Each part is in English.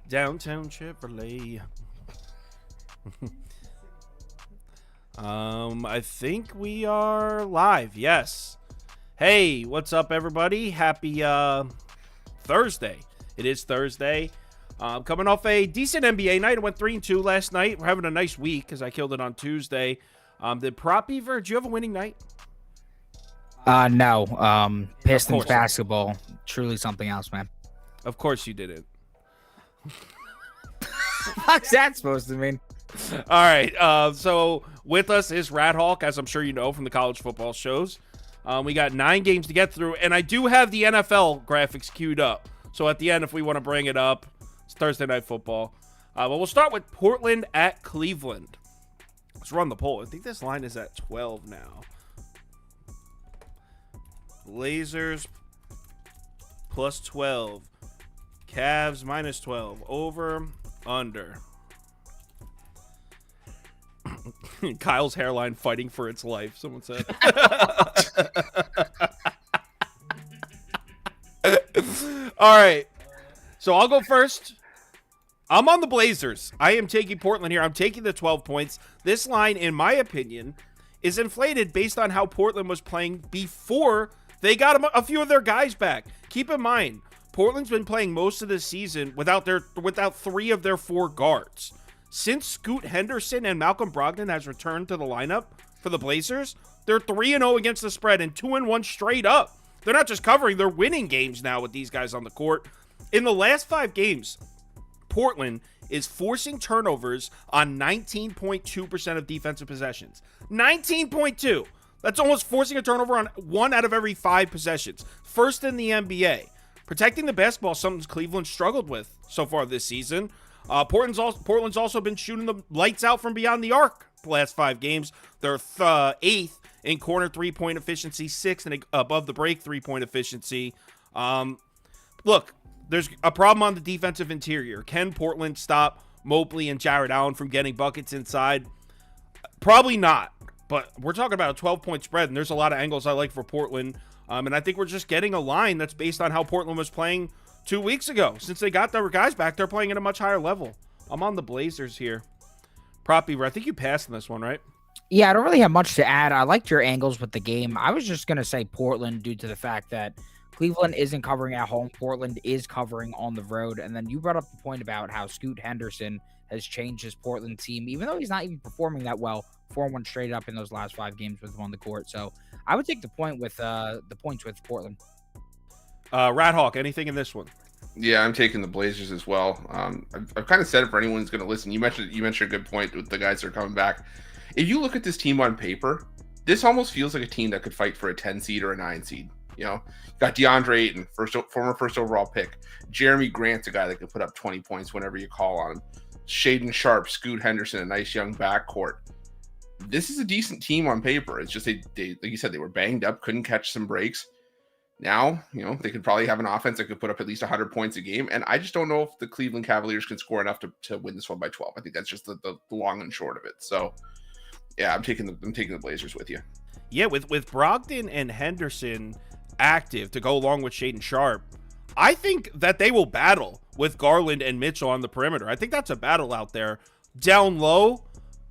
Downtown Chevrolet. I think we are live. Yes. Hey, what's up, everybody? Happy Thursday. It is Thursday. Coming off a decent NBA night. I went 3-2 last night. We're having a nice week because I killed it on Tuesday. Did Prop Beaver, did you have a winning night? No. Pistons course. basketball, truly something else, man. Of course you didn't. What's that supposed to mean? All right. So with us is Radhawk, as I'm sure you know from the college football shows. We got 9 games to get through, and I do have the NFL graphics queued up. So at the end, if we want to bring it up, it's Thursday Night Football. But we'll start with Portland at Cleveland. Let's run the poll. I think this line is at 12 now. Blazers plus 12. Cavs minus 12. Over, under. Kyle's hairline fighting for its life, someone said. All right. So I'll go first. I'm on the Blazers. I am taking Portland here. I'm taking the 12 points. This line, in my opinion, is inflated based on how Portland was playing before they got a few of their guys back. Keep in mind, Portland's been playing most of the season without 3 of their 4 guards. Since Scoot Henderson and Malcolm Brogdon has returned to the lineup for the Blazers, they're 3-0 against the spread and 2-1 straight up. They're not just covering, they're winning games now with these guys on the court. In the last 5 games, Portland is forcing turnovers on 19.2% of defensive possessions. 19.2. That's almost forcing a turnover on 1 out of every 5 possessions. First in the NBA. Protecting the basketball, something Cleveland struggled with so far this season. Portland's also been shooting the lights out from beyond the arc the last 5 games. They're 8th in corner 3-point efficiency, 6th in above the break 3-point efficiency. Look, there's a problem on the defensive interior. Can Portland stop Mobley and Jared Allen from getting buckets inside? Probably not. But we're talking about a 12-point spread, and there's a lot of angles I like for Portland. And I think we're just getting a line that's based on how Portland was playing 2 weeks ago. Since they got their guys back, they're playing at a much higher level. I'm on the Blazers here. Prop Beaver, I think you passed in this one, right? Yeah, I don't really have much to add. I liked your angles with the game. I was just going to say Portland due to the fact that Cleveland isn't covering at home. Portland is covering on the road. And then you brought up the point about how Scoot Henderson has changed his Portland team, even though he's not even performing that well. 4-1 straight up in those last 5 games with him on the court. So I would take the points with Portland. Radhawk, anything in this one? Yeah, I'm taking the Blazers as well. I've kind of said it for anyone who's going to listen. You mentioned a good point with the guys that are coming back. If you look at this team on paper, this almost feels like a team that could fight for a 10 seed or a 9 seed. You know, got DeAndre Ayton, former first overall pick. Jeremy Grant's a guy that could put up 20 points whenever you call on him. Shaden Sharp, Scoot Henderson, a nice young backcourt. This is a decent team on paper. It's just they like you said, they were banged up, couldn't catch some breaks. Now, they could probably have an offense that could put up at least 100 points a game. And I just don't know if the Cleveland Cavaliers can score enough to win this one by 12. I think that's just the long and short of it. So, yeah, I'm taking the Blazers with you. Yeah, with Brogdon and Henderson active to go along with Shaden Sharp, I think that they will battle with Garland and Mitchell on the perimeter. I think that's a battle out there. Down low,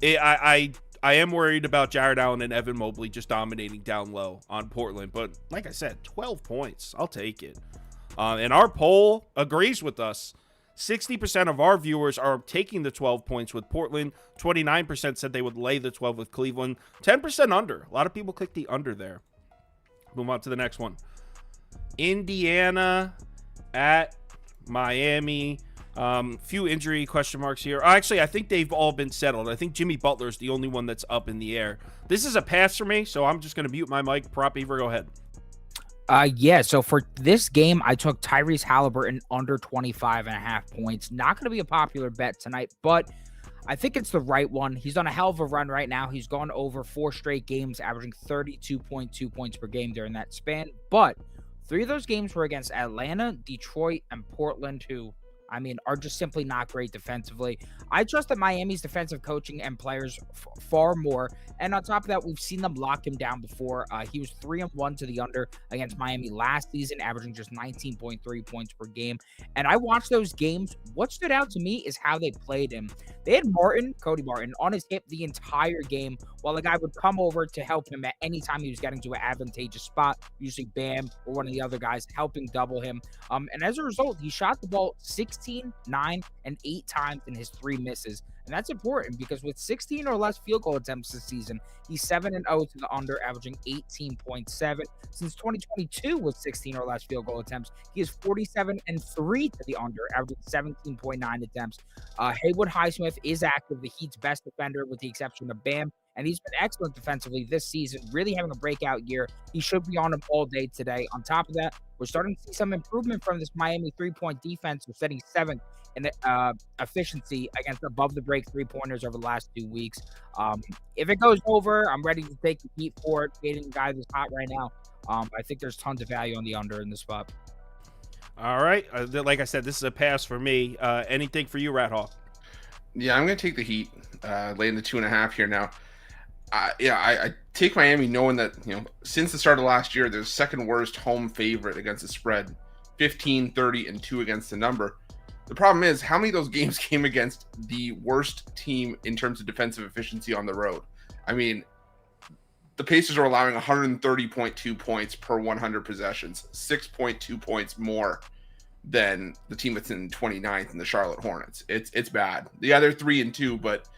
I am worried about Jared Allen and Evan Mobley just dominating down low on Portland. But like I said, 12 points. I'll take it. And our poll agrees with us. 60% of our viewers are taking the 12 points with Portland. 29% said they would lay the 12 with Cleveland. 10% under. A lot of people click the under there. Move on to the next one. Indiana at Miami. Few injury question marks here. Actually, I think they've all been settled. I think Jimmy Butler is the only one that's up in the air. This is a pass for me, so I'm just going to mute my mic. Prop Beaver, go ahead. Yeah, so for this game, I took Tyrese Halliburton under 25.5 points. Not going to be a popular bet tonight, but I think it's the right one. He's on a hell of a run right now. He's gone over 4 straight games, averaging 32.2 points per game during that span. But 3 of those games were against Atlanta, Detroit, and Portland, who I mean, are just simply not great defensively. I trust that Miami's defensive coaching and players far more. And on top of that, we've seen them lock him down before. He was 3-1 to the under against Miami last season, averaging just 19.3 points per game. And I watched those games. What stood out to me is how they played him. They had Cody Martin, on his hip the entire game, while the guy would come over to help him at any time he was getting to an advantageous spot, usually Bam or one of the other guys helping double him. And as a result, he shot the ball 16, 9, and 8 times in his 3 misses. And that's important because with 16 or less field goal attempts this season, he's 7-0 to the under, averaging 18.7. Since 2022 with 16 or less field goal attempts, he is 47-3 to the under, averaging 17.9 attempts. Haywood Highsmith is active, the Heat's best defender with the exception of Bam, and he's been excellent defensively this season, really having a breakout year. He should be on him all day today. On top of that, we're starting to see some improvement from this Miami three-point defense. We're setting 7th in efficiency against above-the-break three-pointers over the last 2 weeks. If it goes over, I'm ready to take the heat for it, fading a guy that's hot right now. I think there's tons of value on the under in this spot. All right. Like I said, this is a pass for me. Anything for you, Rat Hawk? Yeah, I'm going to take the Heat, laying the 2.5 here now. I take Miami knowing that, since the start of last year, they're the second worst home favorite against the spread, 15, 30, and 2 against the number. The problem is, how many of those games came against the worst team in terms of defensive efficiency on the road? I mean, the Pacers are allowing 130.2 points per 100 possessions, 6.2 points more than the team that's in 29th in the Charlotte Hornets. It's bad. Yeah, they're 3-2, but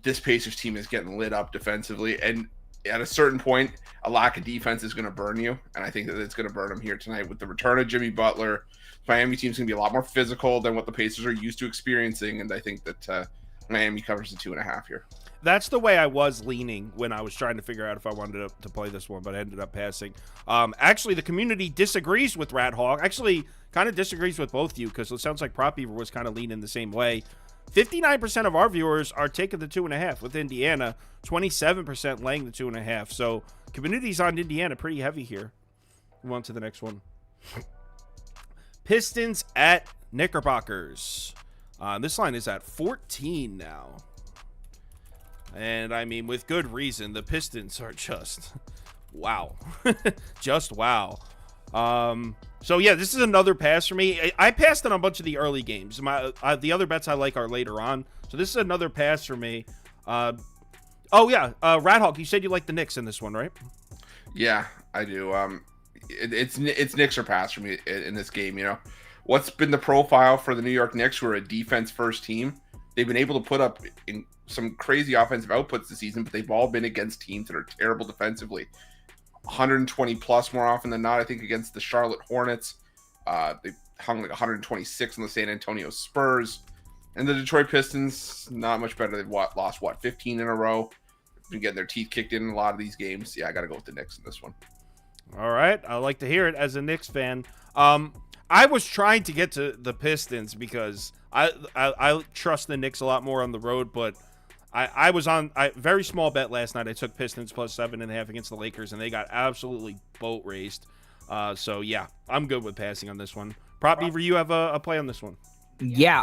this Pacers team is getting lit up defensively, and at a certain point, a lack of defense is going to burn you, and I think that it's going to burn them here tonight with the return of Jimmy Butler. Miami team's going to be a lot more physical than what the Pacers are used to experiencing, and I think that Miami covers the 2.5 here. That's the way I was leaning when I was trying to figure out if I wanted to play this one, but I ended up passing. Actually, the community disagrees with Rat Hawk. Actually, kind of disagrees with both of you, because it sounds like Prop Beaver was kind of leaning the same way. 59% of our viewers are taking the 2.5 with Indiana, 27% laying the 2.5. So community's on Indiana pretty heavy here. Move on to the next one. Pistons at Knickerbockers. This line is at 14 now. And I mean, with good reason, the Pistons are just wow. Just wow. So yeah, this is another pass for me. I passed on a bunch of the early games. The other bets I like are later on. So this is another pass for me. Rat Hawk, you said you like the Knicks in this one, right? Yeah, I do. It's Knicks or pass for me in this game. What's been the profile for the New York Knicks, who are a defense first team? They've been able to put up in some crazy offensive outputs this season, but they've all been against teams that are terrible defensively. 120 plus more often than not, I think, against the Charlotte Hornets. They hung like 126 on the San Antonio Spurs. And the Detroit Pistons, not much better. They've lost 15 in a row. Been getting their teeth kicked in a lot of these games. Yeah, I got to go with the Knicks in this one. All right. I like to hear it as a Knicks fan. I was trying to get to the Pistons because I trust the Knicks a lot more on the road, but I was on a very small bet last night. I took Pistons plus 7.5 against the Lakers, and they got absolutely boat raced. So yeah, I'm good with passing on this one. Prop Beaver, you have a play on this one? Yeah,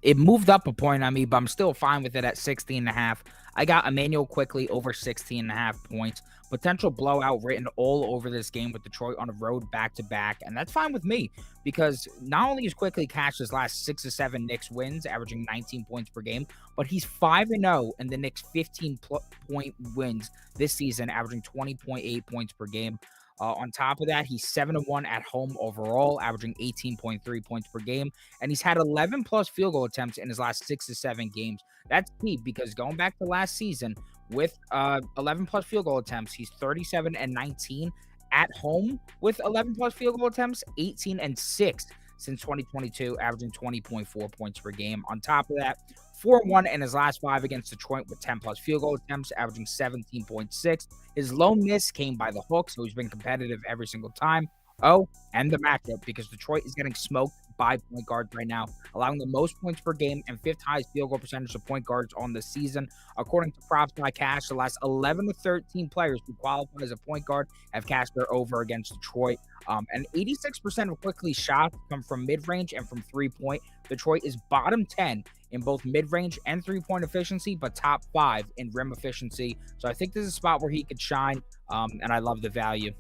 it moved up a point on me, but I'm still fine with it at 16.5. I got Emmanuel quickly over 16.5 points. Potential blowout written all over this game with Detroit on the road back-to-back, and that's fine with me because not only is quickly cashed his last 6 or 7 Knicks wins, averaging 19 points per game, but he's 5-0 in the Knicks' 15-point wins this season, averaging 20.8 points per game. On top of that, he's 7-1 at home overall, averaging 18.3 points per game, and he's had 11 plus field goal attempts in his last 6 to 7 games. That's key because going back to last season, with 11 plus field goal attempts, he's 37-19 at home with 11 plus field goal attempts, 18-6 since 2022, averaging 20.4 points per game. On top of that, 4-1 in his last 5 against Detroit with 10 plus field goal attempts, averaging 17.6. His lone miss came by the hook, so he's been competitive every single time. Oh, and the matchup, because Detroit is getting smoked 5 point guards right now, allowing the most points per game and 5th highest field goal percentage of point guards on the season. According to Props by Cash, the last 11 to 13 players who qualify as a point guard have cashed their over against Detroit. And 86% of quickly shots come from mid-range and from 3-point. Detroit is bottom 10 in both mid-range and 3-point efficiency, but top 5 in rim efficiency. So I think this is a spot where he could shine, and I love the value.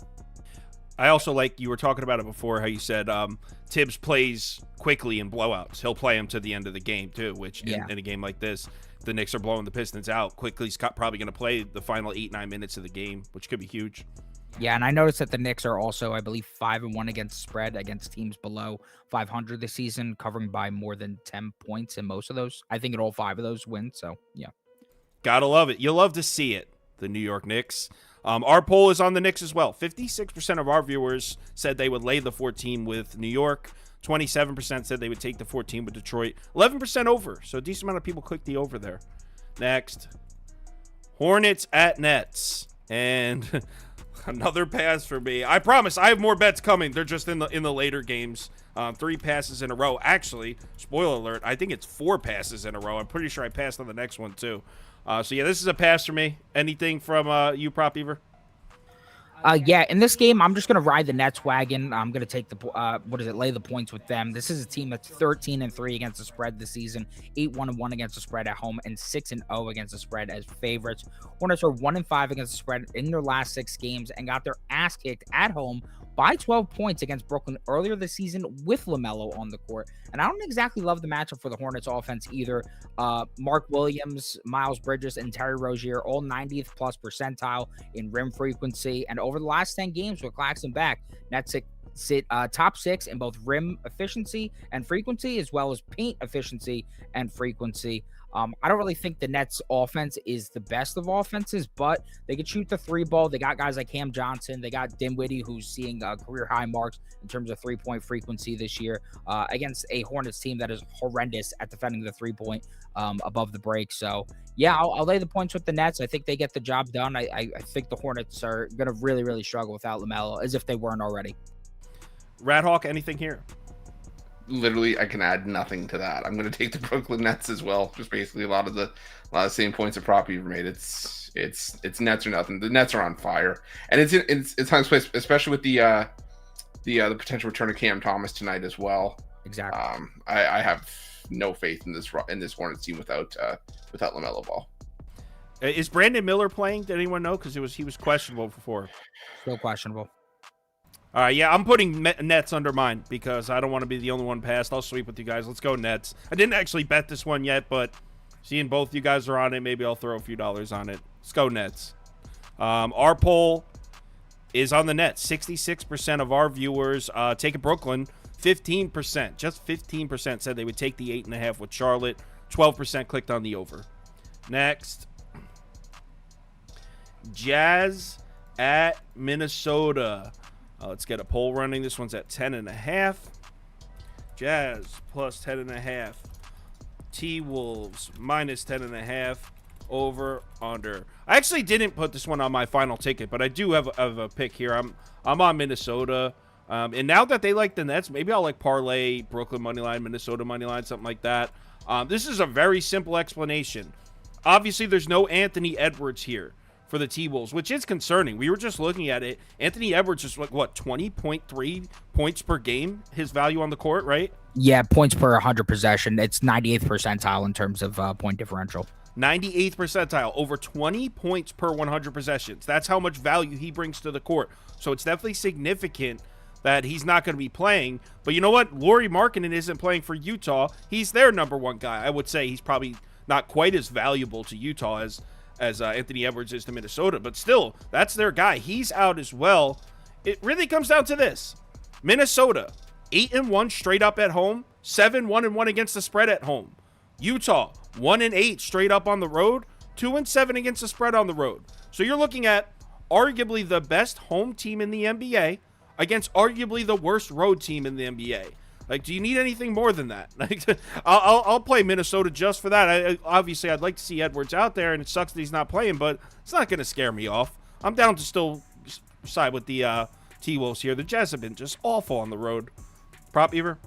I also like, you were talking about it before, how you said Tibbs plays quickly in blowouts. He'll play him to the end of the game too, which in a game like this, the Knicks are blowing the Pistons out. Quickly's probably going to play the final 8-9 minutes of the game, which could be huge. Yeah, and I noticed that the Knicks are also, I believe, 5-1 against spread against teams below 500 this season, covering by more than 10 points in most of those. I think in all 5 of those wins. So yeah, gotta love it. You love to see it. The New York Knicks. Our poll is on the Knicks as well. 56% of our viewers said they would lay the 14 with New York. 27% said they would take the 14 with Detroit. 11% over. So a decent amount of people clicked the over there. Next, Hornets at Nets, and another pass for me. I promise I have more bets coming. They're just in the later games. 3 passes in a row. Actually, spoiler alert, I think it's 4 passes in a row. I'm pretty sure I passed on the next one too. So yeah, this is a pass for me. Anything from you, Prop Beaver? Yeah, in this game, I'm just going to ride the Nets wagon. I'm going to take the, lay the points with them. This is a team that's 13-3 against the spread this season, 8-1-1 against the spread at home, and 6-0 against the spread as favorites. Hornets are 1-5 against the spread in their last 6 games and got their ass kicked at home by 12 points against Brooklyn earlier this season with LaMelo on the court. And I don't exactly love the matchup for the Hornets offense either. Mark Williams, Miles Bridges, and Terry Rozier, all 90th plus percentile in rim frequency. And over the last 10 games with Claxton back, Nets sit top 6 in both rim efficiency and frequency, as well as paint efficiency and frequency. I don't really think the Nets offense is the best of offenses, but they can shoot the 3 ball. They got guys like Cam Johnson. They got Dinwiddie, who's seeing career high marks in terms of 3-point frequency this year against a Hornets team that is horrendous at defending the 3-point above the break. So yeah, I'll lay the points with the Nets. I think they get the job done. I think the Hornets are going to really, really struggle without LaMelo, as if they weren't already. Radhawk, anything here? Literally, I can add nothing to that. I'm going to take the Brooklyn Nets as well. Just basically a lot of the same points that Prop Beaver made. It's Nets or nothing. The Nets are on fire, and it's time place, especially with the potential return of Cam Thomas tonight as well. Exactly. I have no faith in this Hornets team without LaMelo Ball. Is Brandon Miller playing? Did anyone know? Because he was questionable before. Still questionable. All right, yeah, I'm putting Nets under mine because I don't want to be the only one passed. I'll sweep with you guys. Let's go Nets. I didn't actually bet this one yet, but seeing both you guys are on it, maybe I'll throw a few dollars on it. Let's go Nets. Our poll is on the Nets. 66% of our viewers take a Brooklyn. 15%, just 15% said they would take the 8.5 with Charlotte. 12% clicked on the over. Next, Jazz at Minnesota. Let's get a poll running. This one's at 10.5. Jazz plus 10.5. T-Wolves minus 10.5. Over, under. I actually didn't put this one on my final ticket, but I do have a pick here. I'm on Minnesota. And now that they like the Nets, maybe I'll like parlay Brooklyn moneyline, Minnesota moneyline, something like that. This is a very simple explanation. Obviously, there's no Anthony Edwards here for the T-Wolves, which is concerning. We were just looking at it. Anthony Edwards is like, what, 20.3 points per game, his value on the court, right? Yeah, points per 100 possession. It's 98th percentile in terms of point differential. 98th percentile, over 20 points per 100 possessions. That's how much value he brings to the court. So it's definitely significant that he's not going to be playing. But you know what? Lauri Markkanen isn't playing for Utah. He's their number one guy. I would say he's probably not quite as valuable to Utah as Anthony Edwards is to Minnesota, but still, that's their guy. He's out as well. It really comes down to this. Minnesota, 8-1 straight up at home, 7-1-1 against the spread at home. Utah, 1-8 straight up on the road, 2-7 against the spread on the road. So you're looking at arguably the best home team in the NBA against arguably the worst road team in the NBA. Like, do you need anything more than that? Like, I'll play Minnesota just for that. Obviously, I'd like to see Edwards out there, and it sucks that he's not playing, but it's not going to scare me off. I'm down to still side with the T-Wolves here. The Jazz have been just awful on the road. Prop Beaver?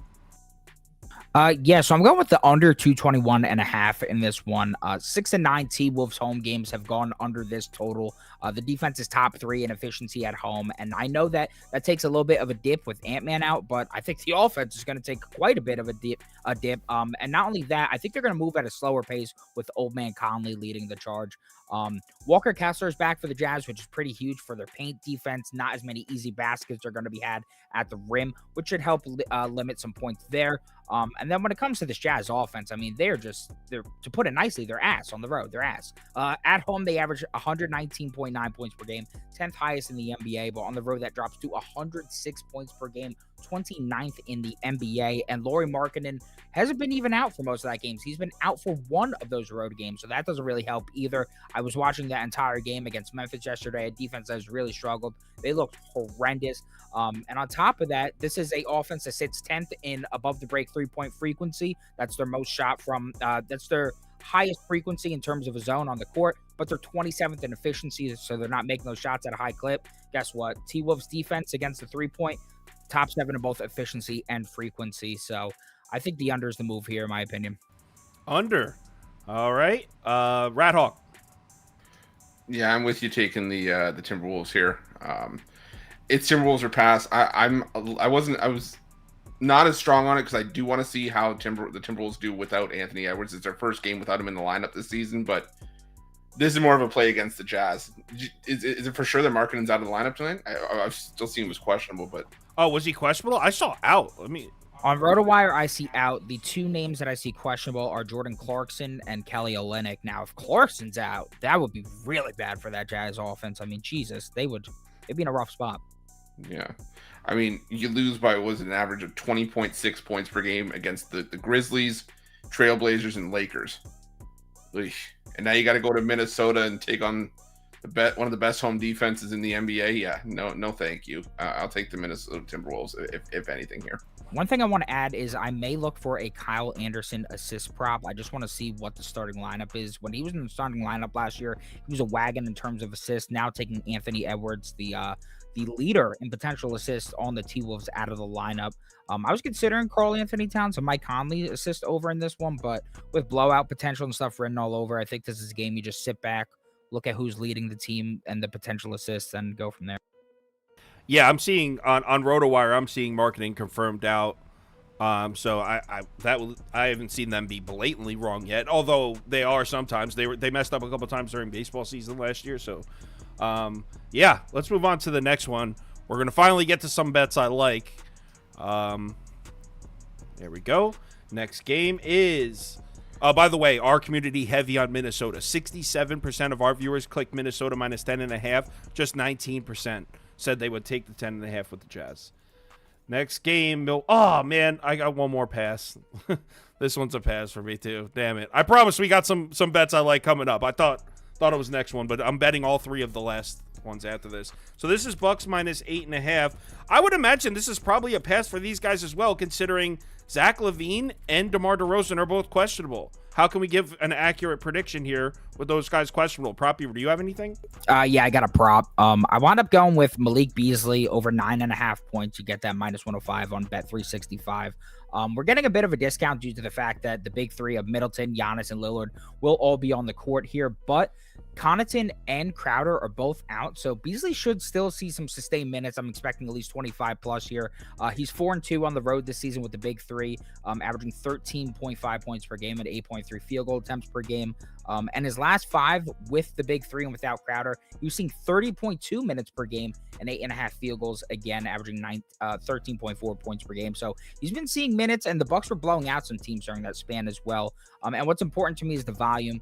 Yeah, so I'm going with the under 221.5 in this one. 6-9 T-Wolves home games have gone under this total. The defense is top 3 in efficiency at home, and I know that takes a little bit of a dip with Ant-Man out, but I think the offense is going to take quite a bit of a dip. And not only that, I think they're going to move at a slower pace with Old Man Conley leading the charge. Walker Kessler is back for the Jazz, which is pretty huge for their paint defense. Not as many easy baskets are going to be had at the rim, which should help limit some points there. And then when it comes to this Jazz offense, I mean, they're to put it nicely, they're ass on the road. They're ass. At home, they average 119.9 points per game, 10th highest in the NBA, but on the road, that drops to 106 points per game, 29th in the NBA. And Lauri Markkanen hasn't been even out for most of that games. He's been out for one of those road games, so that doesn't really help either. I was watching that entire game against Memphis yesterday, a defense that has really struggled. They looked horrendous. And on top of that, this is a offense that sits 10th in above the break 3-point frequency. That's their most shot from, that's their highest frequency in terms of a zone on the court, but they're 27th in efficiency, so they're not making those shots at a high clip. Guess what? T-Wolves defense against the 3-point, top 7 in both efficiency and frequency. So I think the under is the move here, in my opinion. Under. All right. Rat Hawk. Yeah, I'm with you taking the Timberwolves here. It's Timberwolves or pass. I was not as strong on it because I do want to see how the Timberwolves do without Anthony Edwards. It's their first game without him in the lineup this season, but this is more of a play against the Jazz. Is it for sure that Markkanen's out of the lineup tonight? I've still seen him as questionable, but was he questionable? I saw out. On RotoWire, I see out. The two names that I see questionable are Jordan Clarkson and Kelly Olynyk. Now, if Clarkson's out, that would be really bad for that Jazz offense. I mean, Jesus, they'd be in a rough spot. Yeah. I mean, you lose by, an average of 20.6 points per game against the Grizzlies, Trailblazers, and Lakers. Eesh. And now you got to go to Minnesota and take on one of the best home defenses in the NBA. Yeah, no, thank you. I'll take the Minnesota Timberwolves if anything here. One thing I want to add is I may look for a Kyle Anderson assist prop. I just want to see what the starting lineup is. When he was in the starting lineup last year, he was a wagon in terms of assists. Now taking Anthony Edwards, the leader in potential assists on the T-Wolves, out of the lineup. I was considering Karl Anthony Towns and Mike Conley assist over in this one, but with blowout potential and stuff written all over, I think this is a game you just sit back, look at who's leading the team and the potential assists, and go from there. Yeah, I'm seeing on RotoWire, I'm seeing Markkanen confirmed out. So I haven't seen them be blatantly wrong yet, although they are sometimes. They messed up a couple times during baseball season last year. So yeah, let's move on to the next one. We're gonna finally get to some bets I like. There we go. Next game is. By the way, our community heavy on Minnesota. 67% of our viewers clicked Minnesota minus 10.5. Just 19% said they would take the 10.5 with the Jazz. Next game, oh man, I got one more pass. This one's a pass for me too. Damn it! I promise we got some bets I like coming up. I thought it was next one, but I'm betting all 3 of the last ones after this. So this is Bucks minus 8.5. I would imagine this is probably a pass for these guys as well, considering Zach LaVine and DeMar DeRozan are both questionable. How can we give an accurate prediction here with those guys questionable? Prop Beaver, do you have anything? Yeah, I got a prop. I wound up going with Malik Beasley over 9.5 points. You get that minus 105 on Bet365. We're getting a bit of a discount due to the fact that the big 3 of Middleton, Giannis, and Lillard will all be on the court here, but Connaughton and Crowder are both out, so Beasley should still see some sustained minutes. I'm expecting at least 25 plus here. He's 4-2 on the road this season with the big 3, averaging 13.5 points per game and 8.3 field goal attempts per game. And his last 5 with the big 3 and without Crowder, he was seeing 30.2 minutes per game and 8.5 field goals, again averaging 13.4 points per game. So he's been seeing minutes, and the Bucks were blowing out some teams during that span as well. And what's important to me is the volume.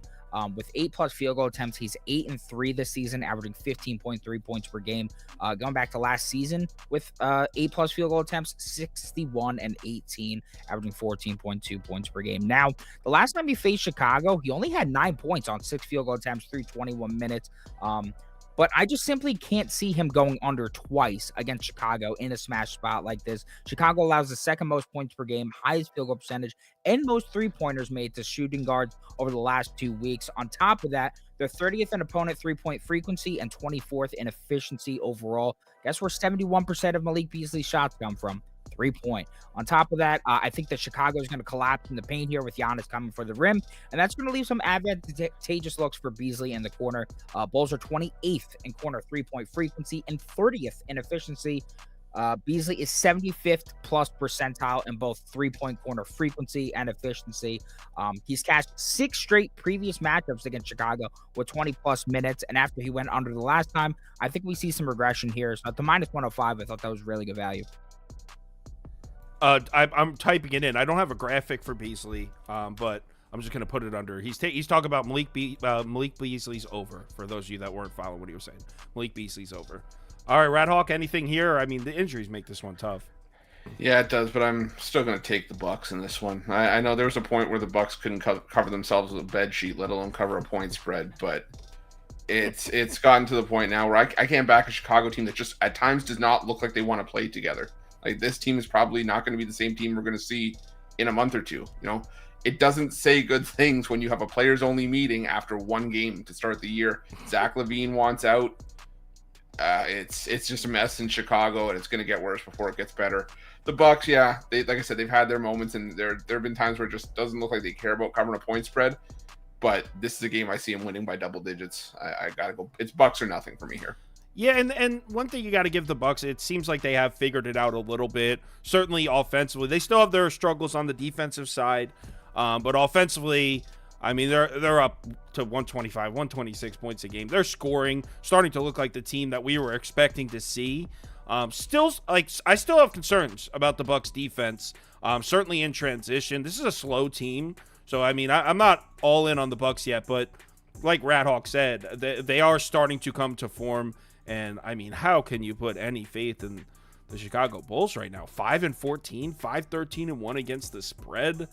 With 8+ field goal attempts, he's 8-3 this season, averaging 15.3 points per game. Going back to last season with 8+ field goal attempts, 61-18, averaging 14.2 points per game. Now, the last time he faced Chicago, he only had 9 points on 6 field goal attempts through 21 minutes. But I just simply can't see him going under twice against Chicago in a smash spot like this. Chicago allows the 2nd most points per game, highest field goal percentage, and most 3-pointers made to shooting guards over the last 2 weeks. On top of that, they're 30th in opponent 3-point frequency and 24th in efficiency overall. Guess where 71% of Malik Beasley's shots come from? 3-point. On top of that, I think that Chicago is going to collapse in the paint here with Giannis coming for the rim, and that's going to leave some advantageous looks for Beasley in the corner. Bulls are 28th in corner 3-point frequency and 30th in efficiency. Beasley is 75th plus percentile in both 3-point corner frequency and efficiency. He's cashed 6 straight previous matchups against Chicago with 20 plus minutes. And after he went under the last time, I think we see some regression here. So at the minus 105, I thought that was really good value. I'm typing it in. I don't have a graphic for Beasley, but I'm just going to put it under. He's talking about Malik Beasley's over, for those of you that weren't following what he was saying. Malik Beasley's over. All right, Rat Hawk, anything here? I mean, the injuries make this one tough. Yeah, it does, but I'm still going to take the Bucks in this one. I know there was a point where the Bucks couldn't cover themselves with a bed sheet, let alone cover a point spread, but it's gotten to the point now where I can't back a Chicago team that just at times does not look like they want to play together. Like, this team is probably not going to be the same team we're going to see in a month or two. You know, it doesn't say good things when you have a players-only meeting after one game to start the year. Zach LaVine wants out. It's just a mess in Chicago, and it's going to get worse before it gets better. The Bucks, yeah, like I said, they've had their moments, and there have been times where it just doesn't look like they care about covering a point spread. But this is a game I see them winning by double digits. I gotta go. It's Bucks or nothing for me here. Yeah, and one thing you got to give the Bucks, it seems like they have figured it out a little bit. Certainly offensively, they still have their struggles on the defensive side, but offensively, I mean, they're up to 125, 126 points a game. They're scoring, starting to look like the team that we were expecting to see. Still, like, I still have concerns about the Bucks defense. Certainly in transition, this is a slow team, so I mean, I'm not all in on the Bucks yet, but like Rat Hawk said, they are starting to come to form. And I mean, how can you put any faith in the Chicago Bulls right now? 5-14, 5-13-1 against the spread.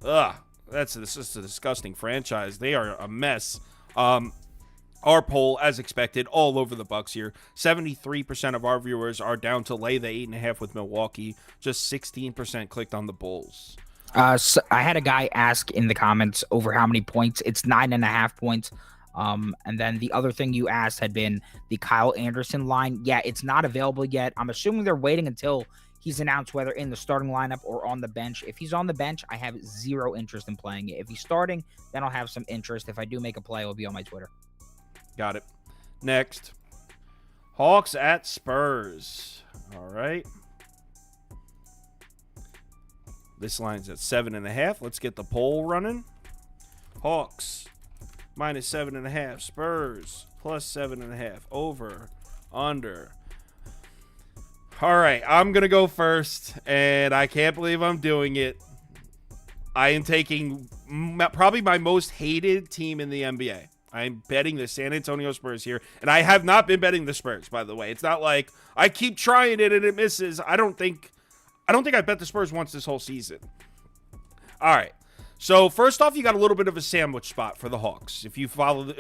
That's just a disgusting franchise. They are a mess. Our poll, as expected, all over the Bucks here. 73% of our viewers are down to lay the 8.5 with Milwaukee. Just 16% clicked on the Bulls. So I had a guy ask in the comments over how many points. It's 9.5 points. And then the other thing you asked had been the Kyle Anderson line. Yeah, it's not available yet. I'm assuming they're waiting until he's announced whether in the starting lineup or on the bench. If he's on the bench, I have zero interest in playing it. If he's starting, then I'll have some interest. If I do make a play, it'll be on my Twitter. Got it. Next, Hawks at Spurs. All right. This line's at 7.5. Let's get the poll running. Hawks minus 7.5. Spurs plus 7.5. Over, under. All right, I'm going to go first, and I can't believe I'm doing it. I am taking probably my most hated team in the NBA. I'm betting the San Antonio Spurs here, and I have not been betting the Spurs, by the way. It's not like I keep trying it and it misses. I don't think I bet the Spurs once this whole season. All right. So first off, you got a little bit of a sandwich spot for the Hawks. If you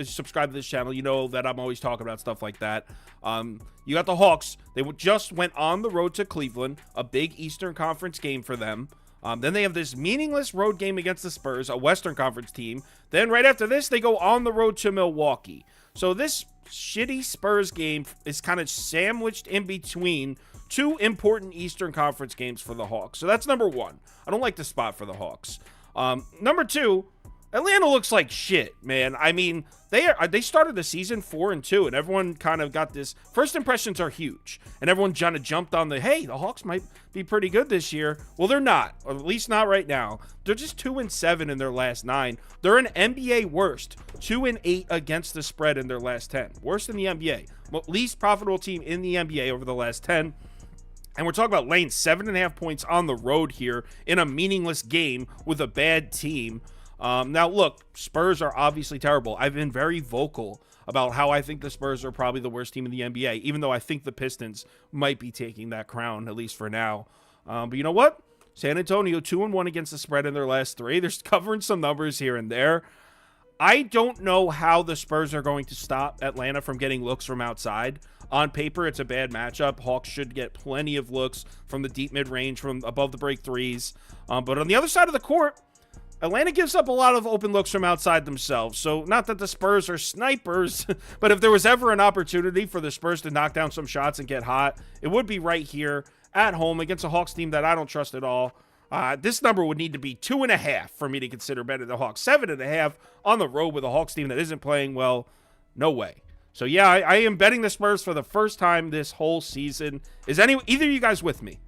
subscribe to this channel, you know that I'm always talking about stuff like that. You got the Hawks. They just went on the road to Cleveland, a big Eastern Conference game for them. Then they have this meaningless road game against the Spurs, a Western Conference team. Then right after this, they go on the road to Milwaukee. So this shitty Spurs game is kind of sandwiched in between two important Eastern Conference games for the Hawks. So that's number one. I don't like the spot for the Hawks. Number two, Atlanta looks like shit, man. I mean, they started the season 4-2, and everyone kind of got this. First impressions are huge, and everyone kind of jumped on hey, the Hawks might be pretty good this year. Well, they're not, or at least not right now. They're just 2-7 in their last 9. They're an NBA worst, 2-8 against the spread in their last 10. Worst in the NBA, least profitable team in the NBA over the last 10. And we're talking about laying 7.5 points on the road here in a meaningless game with a bad team. Now, look, Spurs are obviously terrible. I've been very vocal about how I think the Spurs are probably the worst team in the NBA, even though I think the Pistons might be taking that crown, at least for now. But you know what? San Antonio, 2-1 against the spread in their last 3. They're covering some numbers here and there. I don't know how the Spurs are going to stop Atlanta from getting looks from outside. On paper, it's a bad matchup. Hawks should get plenty of looks from the deep mid-range, from above the break threes. But on the other side of the court, Atlanta gives up a lot of open looks from outside themselves. So not that the Spurs are snipers, but if there was ever an opportunity for the Spurs to knock down some shots and get hot, it would be right here. at home against a Hawks team that I don't trust at all. This number would need to be 2.5 for me to consider better than the Hawks. 7.5 on the road with a Hawks team that isn't playing well. No way. So yeah, I am betting the Spurs for the first time this whole season. Is either of you guys with me?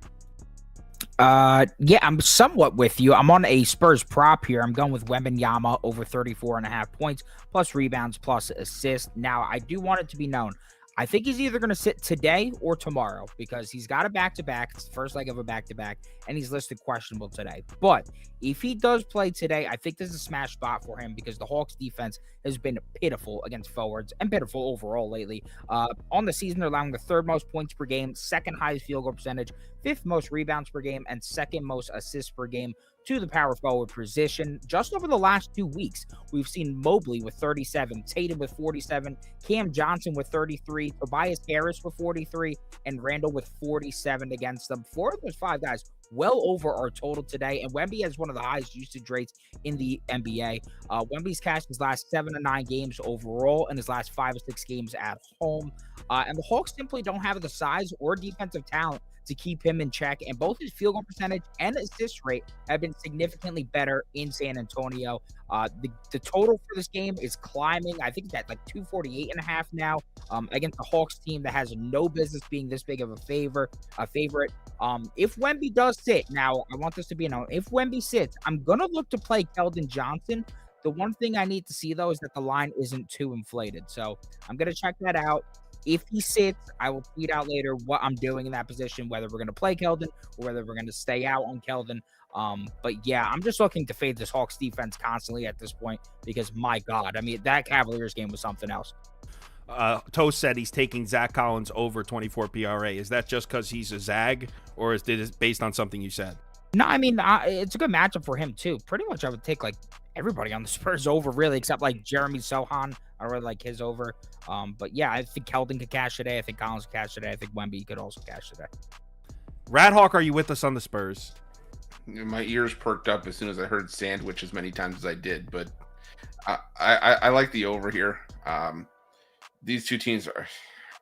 Yeah, I'm somewhat with you. I'm on a Spurs prop here. I'm going with Wembanyama over 34.5 points, plus rebounds, plus assists. Now, I do want it to be known, I think he's either going to sit today or tomorrow because he's got a back-to-back. It's the first leg of a back-to-back, and he's listed questionable today. But if he does play today, I think this is a smash spot for him because the Hawks defense has been pitiful against forwards and pitiful overall lately. On the season, they're allowing the third most points per game, second highest field goal percentage, fifth most rebounds per game, and second most assists per game to the power forward position. Just over the last 2 weeks, we've seen Mobley with 37, Tatum with 47, Cam Johnson with 33, Tobias Harris with 43, and Randall with 47 against them. 4 of those 5 guys well over our total today, and Wemby has one of the highest usage rates in the NBA. Wemby's cashed his last 7 of 9 games overall and his last 5 of 6 games at home. And the Hawks simply don't have the size or defensive talent to keep him in check, and both his field goal percentage and assist rate have been significantly better in San Antonio. The total for this game is climbing. I think it's at like 248.5 now against the Hawks team that has no business being this big of a favorite. If Wemby does sit, now I want this to be known, if Wemby sits, I'm going to look to play Keldon Johnson. The one thing I need to see, though, is that the line isn't too inflated. So I'm going to check that out. If he sits, I will tweet out later what I'm doing in that position, whether we're going to play Keldon or whether we're going to stay out on Keldon. But yeah, I'm just looking to fade this Hawks defense constantly at this point because, my God, I mean, that Cavaliers game was something else. Toast said he's taking Zach Collins over 24 PRA. Is that just because he's a Zag, or is it based on something you said? No, I mean, it's a good matchup for him, too. Pretty much I would take, like, everybody on the Spurs over, really, except, like, Jeremy Sohan. I really like his over. But, yeah, I think Keldon could cash today. I think Collins could cash today. I think Wemby could also cash today. Radhawk, are you with us on the Spurs? My ears perked up as soon as I heard sandwich as many times as I did, but I like the over here. These two teams are,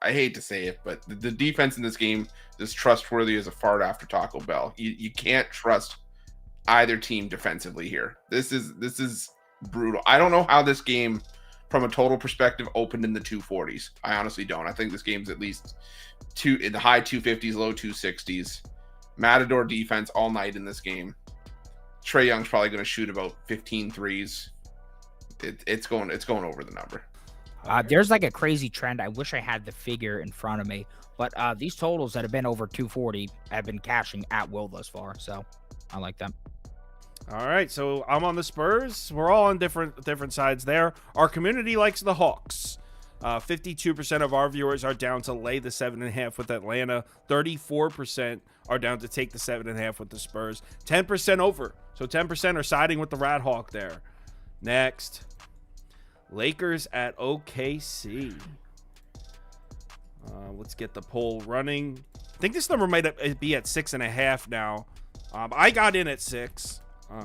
I hate to say it, but the defense in this game is trustworthy as a fart after Taco Bell. You can't trust either team defensively here. This is brutal. I don't know how this game, from a total perspective, opened in the 240s. I honestly don't. I think this game's at least in the high 250s, low 260s. Matador defense all night in this game. Trae Young's probably going to shoot about 15 threes. It's going over the number. There's like a crazy trend. I wish I had the figure in front of me, but these totals that have been over 240 have been cashing at will thus far. So I like them. All right, so I'm on the Spurs. We're all on different sides there. Our community likes the Hawks. 52% of our viewers are down to lay the 7.5 with Atlanta. 34% are down to take the 7.5 with the Spurs. 10% over. So 10% are siding with the Rat Hawk there. Next, Lakers at OKC. Let's get the poll running. I think this number might be at 6.5 now. I got in at 6,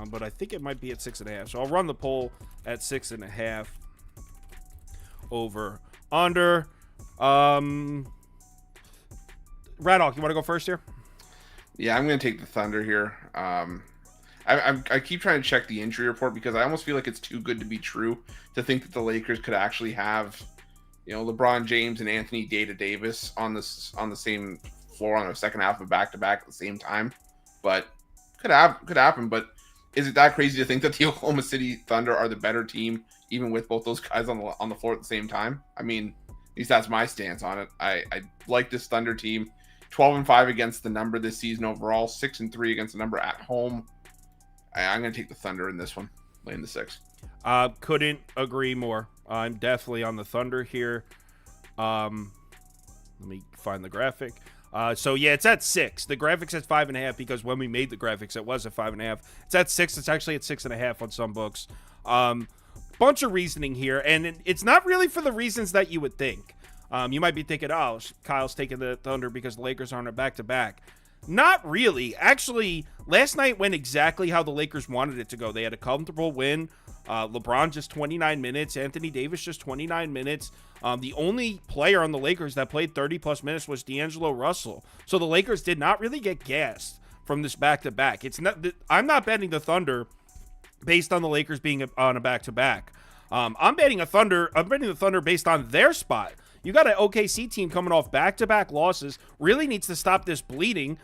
but I think it might be at 6.5. So I'll run the poll at 6.5. Over under. Radhawk, you want to go first here? Yeah, I'm going to take the Thunder here. I keep trying to check the injury report because I almost feel like it's too good to be true to think that the Lakers could actually have, LeBron James and Anthony Davis on the same floor on the second half of back-to-back at the same time. But could happen. But is it that crazy to think that the Oklahoma City Thunder are the better team, even with both those guys on the floor at the same time? I mean, at least that's my stance on it. I like this Thunder team. 12-5 against the number this season overall. 6-3 against the number at home. I'm going to take the Thunder in this one, laying the 6. Couldn't agree more. I'm definitely on the Thunder here. Let me find the graphic. So yeah, it's at 6. The graphics at 5.5 because when we made the graphics, it was at 5.5. It's at 6. It's actually at 6.5 on some books. Bunch of reasoning here, and it's not really for the reasons that you would think. You might be thinking, oh, Kyle's taking the Thunder because the Lakers aren't a back-to-back. Not really. Actually, last night went exactly how the Lakers wanted it to go. They had a comfortable win. LeBron just 29 minutes. Anthony Davis just 29 minutes. The only player on the Lakers that played 30-plus minutes was D'Angelo Russell. So the Lakers did not really get gassed from this back-to-back. I'm not betting the Thunder based on the Lakers being on a back-to-back. I'm betting the Thunder based on their spot. You got an OKC team coming off back-to-back losses, really needs to stop this bleeding.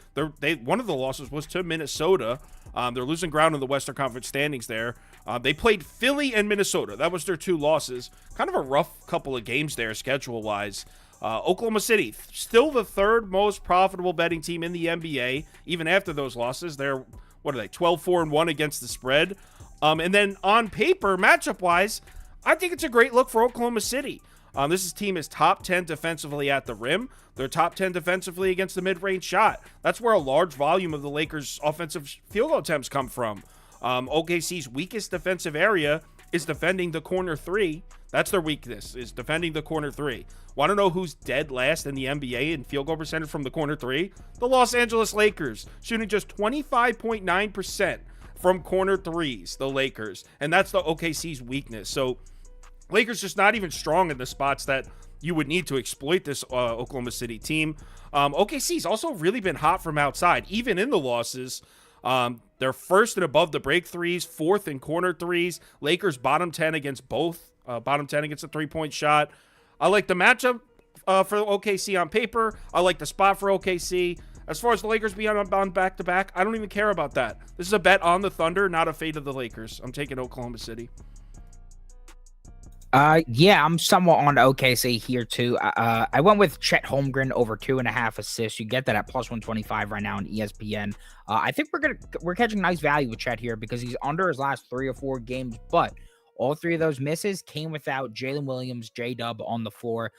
One of the losses was to Minnesota. They're losing ground in the Western Conference standings there. They played Philly and Minnesota. That was their 2 losses. Kind of a rough couple of games there schedule-wise. Oklahoma City, still the 3rd most profitable betting team in the NBA, even after those losses. They're, 12-4-1 against the spread. And then on paper, matchup-wise, I think it's a great look for Oklahoma City. This team is top 10 defensively at the rim. They're top 10 defensively against the mid-range shot. That's where a large volume of the Lakers' offensive field goal attempts come from. OKC's weakest defensive area is defending the corner 3. That's their weakness, is defending the corner 3. Want to know who's dead last in the NBA in field goal percentage from the corner 3? The Los Angeles Lakers, shooting just 25.9% from corner 3s, the Lakers. And that's the OKC's weakness. So Lakers just not even strong in the spots that you would need to exploit this Oklahoma City team. OKC's also really been hot from outside, even in the losses. They're 1st and above the break 3s, 4th in corner 3s. Lakers bottom 10 against both, bottom 10 against the 3-point shot. I like the matchup for OKC on paper. I like the spot for OKC. As far as the Lakers being on back-to-back, I don't even care about that. This is a bet on the Thunder, not a fade of the Lakers. I'm taking Oklahoma City. Yeah, I'm somewhat on OKC here too. I went with Chet Holmgren over 2.5 assists. You get that at plus 125 right now on ESPN. I think we're catching nice value with Chet here because he's under his last 3 or 4 games, but all 3 of those misses came without Jalen Williams, J-Dub on the floor.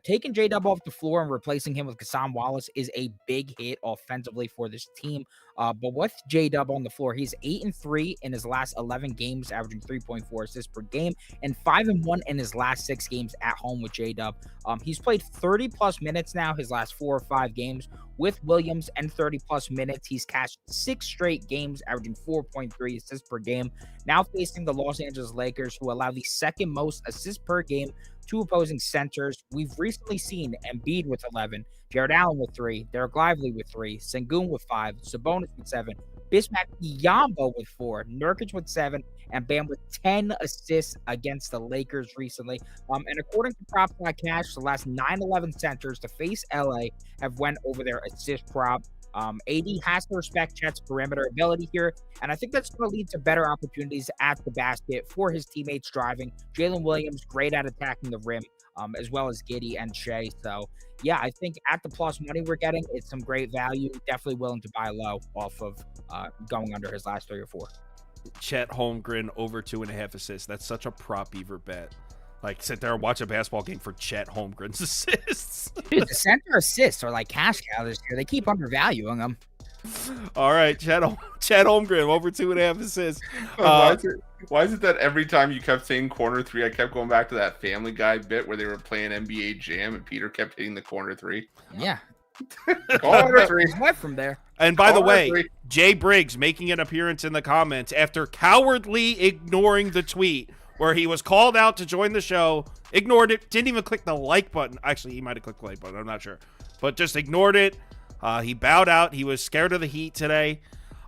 Taking J-Dub off the floor and replacing him with Kassan Wallace is a big hit offensively for this team. But with J-Dub on the floor, he's 8-3 in his last 11 games, averaging 3.4 assists per game, and 5-1 in his last 6 games at home with J-Dub. He's played 30-plus minutes now his last 4 or 5 games with Williams, and 30-plus minutes. He's cashed 6 straight games, averaging 4.3 assists per game. Now facing the Los Angeles Lakers, who allow the 2nd most assists per game to opposing centers. We've recently seen Embiid with 11, Jared Allen with 3, Derek Lively with 3, Sengun with 5, Sabonis with 7, Bismack Biyombo with 4, Nurkic with 7, and Bam with 10 assists against the Lakers recently. And according to Prop Cash, the last 9-11 centers to face LA have went over their assist prop. AD has to respect Chet's perimeter ability here, and I think that's going to lead to better opportunities at the basket for his teammates driving. Jalen Williams, great at attacking the rim, as well as Giddey and Shea. So, yeah, I think at the plus money we're getting, it's some great value. Definitely willing to buy low off of going under his last 3 or 4. Chet Holmgren over 2.5 assists. That's such a Prop Beaver bet. Like, sit there and watch a basketball game for Chet Holmgren's assists. Dude, the center assists are like cash cow this year. They keep undervaluing them. All right, Chet Holmgren over 2.5 assists. Why is it that every time you kept saying corner 3, I kept going back to that Family Guy bit where they were playing NBA Jam and Peter kept hitting the corner 3? Yeah. Corner 3. Went from there. And by the way, Jay Briggs making an appearance in the comments after cowardly ignoring the tweet where he was called out to join the show, ignored it, didn't even click the like button. Actually, he might have clicked the like button. I'm not sure. But just ignored it. He bowed out. He was scared of the heat today.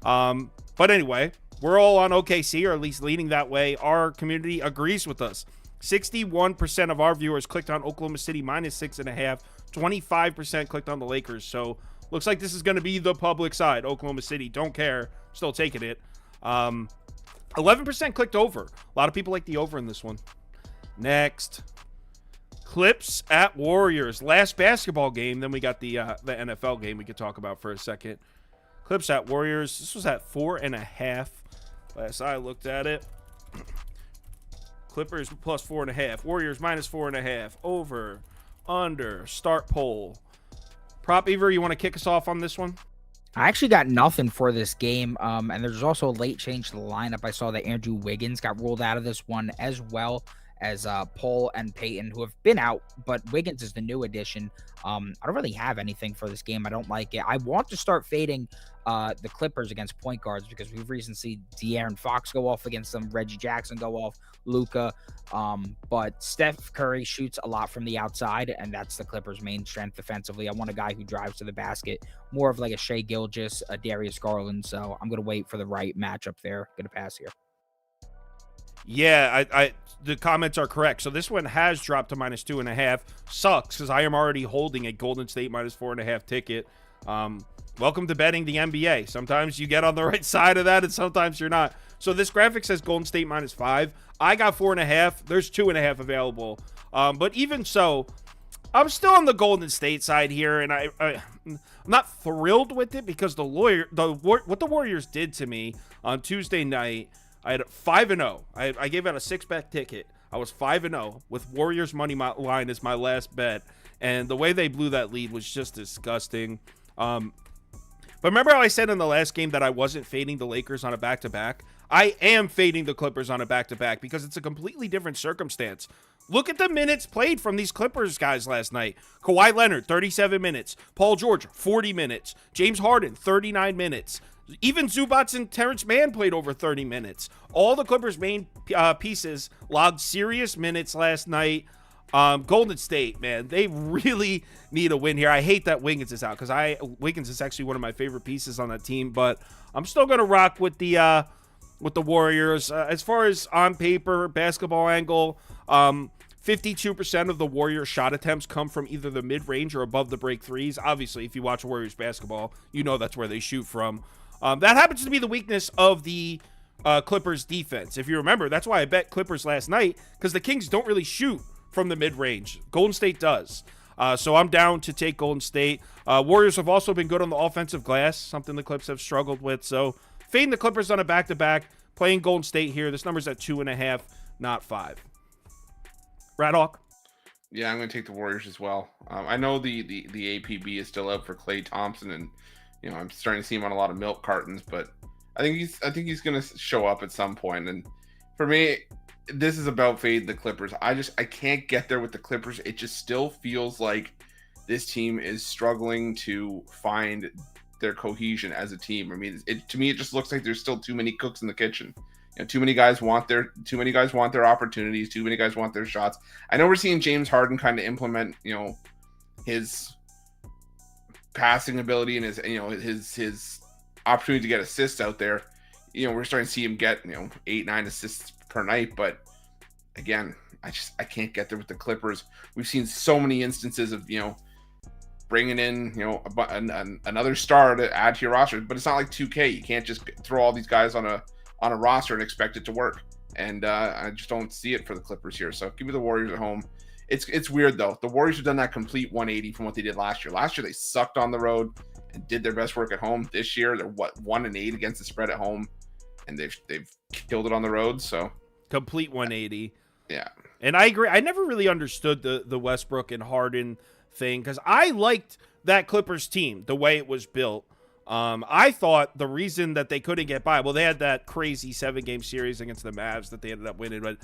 But anyway, we're all on OKC, or at least leaning that way. Our community agrees with us. 61% of our viewers clicked on Oklahoma City minus 6.5. 25% clicked on the Lakers. So looks like this is going to be the public side. Oklahoma City, don't care. Still taking it. 11% clicked over. A lot of people like the over in this one. Next. Clips at Warriors. Last basketball game. Then we got the NFL game we could talk about for a second. Clips at Warriors. This was at 4.5. Last I looked at it. Clippers plus 4.5. Warriors minus 4.5. Over. Under. Start poll. Prop Beaver, you want to kick us off on this one? I actually got nothing for this game, and there's also a late change to the lineup. I saw that Andrew Wiggins got ruled out of this one as well as Paul and Peyton, who have been out, but Wiggins is the new addition. I don't really have anything for this game. I don't like it. I want to start fading the Clippers against point guards because we've recently seen De'Aaron Fox go off against them, Reggie Jackson go off, Luka. But Steph Curry shoots a lot from the outside, and that's the Clippers' main strength defensively. I want a guy who drives to the basket, more of like a Shea Gilgeous, a Darius Garland. So I'm going to wait for the right matchup there. Going to pass here. Yeah, I the comments are correct. So this one has dropped to -2.5. Sucks because I am already holding a Golden State -4.5 ticket. Welcome to betting the NBA. Sometimes you get on the right side of that, and sometimes you're not. So this graphic says Golden State -5. I got 4.5. There's 2.5 available. But even so, I'm still on the Golden State side here, and I'm not thrilled with it because what the Warriors did to me on Tuesday night. I had 5-0. I gave out a 6-bet ticket. I was 5-0 with Warriors money line as my last bet, and the way they blew that lead was just disgusting. But remember how I said in the last game that I wasn't fading the Lakers on a back-to-back? I am fading the Clippers on a back-to-back because it's a completely different circumstance. Look at the minutes played from these Clippers guys last night. Kawhi Leonard, 37 minutes. Paul George, 40 minutes. James Harden, 39 minutes. Even Zubats and Terrence Mann played over 30 minutes. All the Clippers' main pieces logged serious minutes last night. Golden State, man, they really need a win here. I hate that Wiggins is out because Wiggins is actually one of my favorite pieces on that team, but I'm still gonna rock with the Warriors. As far as on paper basketball angle, 52% of the Warriors shot attempts come from either the mid-range or above the break threes. Obviously, if you watch Warriors basketball, you know that's where they shoot from. That happens to be the weakness of the Clippers defense. If you remember, that's why I bet Clippers last night, because the Kings don't really shoot from the mid-range. Golden State does. So I'm down to take Golden State. Warriors have also been good on the offensive glass, something the Clips have struggled with. So fading the Clippers on a back-to-back, playing Golden State here. This number's at 2.5, not 5. Radhawk? Yeah, I'm going to take the Warriors as well. I know the APB is still out for Klay Thompson, and I'm starting to see him on a lot of milk cartons, but I think he's going to show up at some point. And for me, this is about fade the Clippers. I can't get there with the Clippers. It just still feels like this team is struggling to find their cohesion as a team. I mean, to me, it just looks like there's still too many cooks in the kitchen. Too many guys want their opportunities. Too many guys want their shots. I know we're seeing James Harden kind of implement, his passing ability and his opportunity to get assists out there. We're starting to see him get 8-9 assists per night, but again, I can't get there with the Clippers. We've seen so many instances of bringing in another star to add to your roster, but it's not like 2K. You can't just throw all these guys on a roster and expect it to work. And I just don't see it for the Clippers here. So give me the Warriors at home. It's weird though. The Warriors have done that complete 180 from what they did last year. Last year they sucked on the road and did their best work at home. This year they're 1-8 against the spread at home, and they've killed it on the road. So complete 180. Yeah. And I agree. I never really understood the Westbrook and Harden thing because I liked that Clippers team, the way it was built. I thought the reason that they couldn't get by, well, they had that crazy 7-game series against the Mavs that they ended up winning, but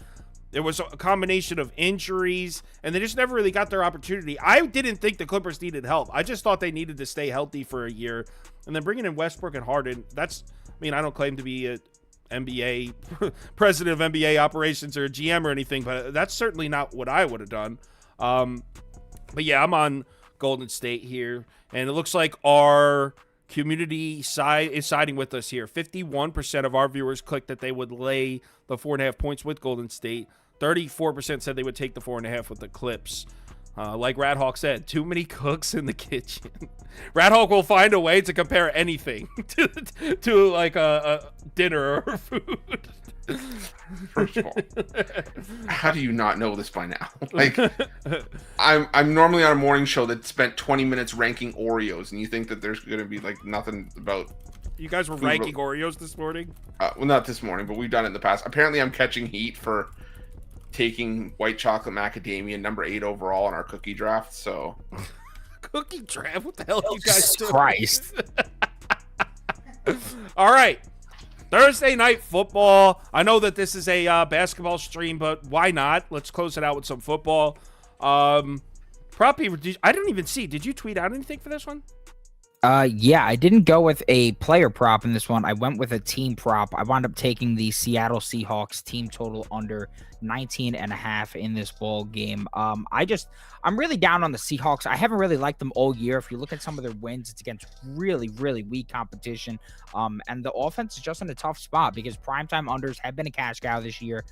it was a combination of injuries, and they just never really got their opportunity. I didn't think the Clippers needed help. I just thought they needed to stay healthy for a year, and then bringing in Westbrook and Harden, I don't claim to be a NBA president of NBA operations or a GM or anything, but that's certainly not what I would have done. But yeah, I'm on Golden State here, and it looks like our community side is siding with us here. 51% of our viewers clicked that they would lay the 4.5 points with Golden State. 34% said they would take the 4.5 with the Clips. Like Radhawk said, too many cooks in the kitchen. Radhawk will find a way to compare anything to like a dinner or food. First of all, how do you not know this by now? Like, I'm normally on a morning show that spent 20 minutes ranking Oreos, and you think that there's going to be like nothing about. You guys were ranking Oreos this morning? Well, not this morning, but we've done it in the past. Apparently, I'm catching heat for taking white chocolate macadamia number 8 overall in our cookie draft. So, cookie draft? What the hell are you guys doing? Christ! All right. Thursday night football. I know that this is a basketball stream, but why not? Let's close it out with some football. Prop Beaver, I didn't even see. Did you tweet out anything for this one? Yeah, I didn't go with a player prop in this one. I went with a team prop. I wound up taking the Seattle Seahawks team total under 19.5 in this ball game. I'm really down on the Seahawks. I haven't really liked them all year. If you look at some of their wins, it's against really, really weak competition. And the offense is just in a tough spot because primetime unders have been a cash cow this year.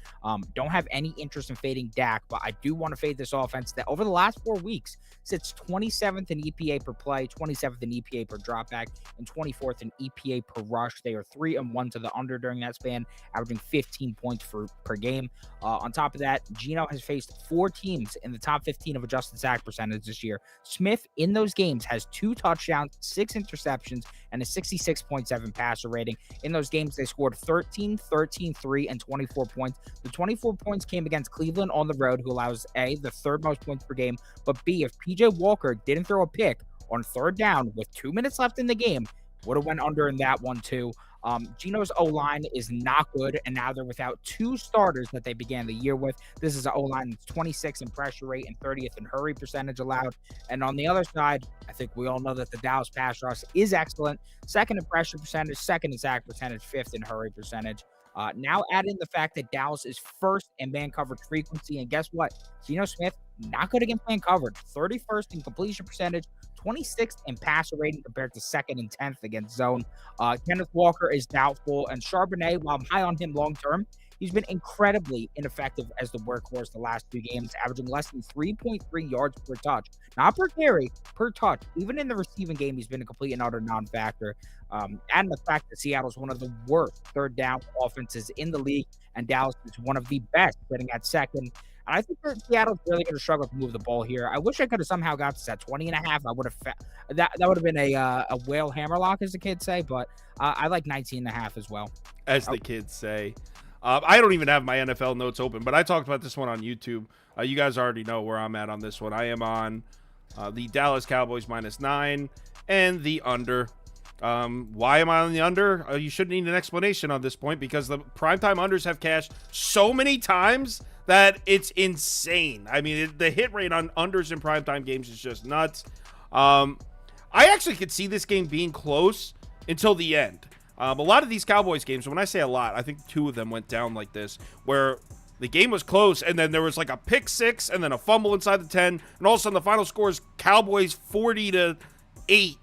Don't have any interest in fading Dak, but I do want to fade this offense that over the last 4 weeks sits 27th in EPA per play, 27th in EPA per dropback, and 24th in EPA per rush. They are 3-1 to the under during that span, averaging 15 points per game. On top of that, Geno has faced 4 teams in the top 15 of adjusted sack percentage this year. Smith in those games has 2 touchdowns, 6 interceptions, and a 66.7 passer rating. In those games, they scored 13, 3, and 24 points. The 24 points came against Cleveland on the road, who allows A, the 3rd most points per game, but B, if PJ Walker didn't throw a pick on 3rd down with 2 minutes left in the game, would have went under in that one too. Geno's O-line is not good, and now they're without 2 starters that they began the year with. This is an O-line that's 26th in pressure rate and 30th in hurry percentage allowed. And on the other side, I think we all know that the Dallas pass rush is excellent. 2nd in pressure percentage, 2nd in sack percentage, 5th in hurry percentage. Now add in the fact that Dallas is 1st in man coverage frequency, and guess what? Geno Smith, not good against man coverage. 31st in completion percentage, 26th in passer rating compared to 2nd and 10th against zone. Kenneth Walker is doubtful, and Charbonnet, while I'm high on him long term, he's been incredibly ineffective as the workhorse the last 2 games, averaging less than 3.3 yards per touch. Not per carry, per touch. Even in the receiving game, he's been a complete and utter non-factor. And the fact that Seattle is one of the worst 3rd down offenses in the league, and Dallas is one of the best, sitting at 2nd. And I think that Seattle's really going to struggle to move the ball here. I wish I could have somehow got this at 20.5. I would have that would have been a whale hammerlock, as the kids say. But I like 19.5 as well, as the kids say. I don't even have my NFL notes open, but I talked about this one on YouTube. You guys already know where I'm at on this one. I am on the Dallas Cowboys -9 and the under. Why am I on the under? You shouldn't need an explanation on this point because the primetime unders have cashed so many times that it's insane. I mean, the hit rate on unders in primetime games is just nuts. I actually could see this game being close until the end. A lot of these Cowboys games, when I say a lot, I think 2 of them went down like this, where the game was close, and then there was like a pick 6 and then a fumble inside the 10, and all of a sudden the final score is Cowboys 40-8.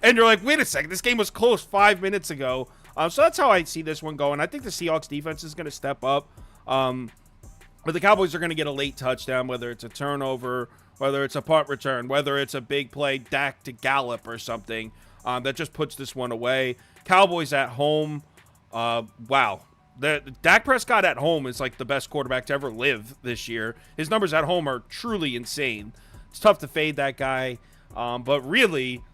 And you're like, wait a second, this game was close 5 minutes ago. So that's how I see this one going. I think the Seahawks defense is going to step up. But the Cowboys are going to get a late touchdown, whether it's a turnover, whether it's a punt return, whether it's a big play, Dak to Gallup or something, that just puts this one away. Cowboys at home, wow. Dak Prescott at home is like the best quarterback to ever live this year. His numbers at home are truly insane. It's tough to fade that guy, but really,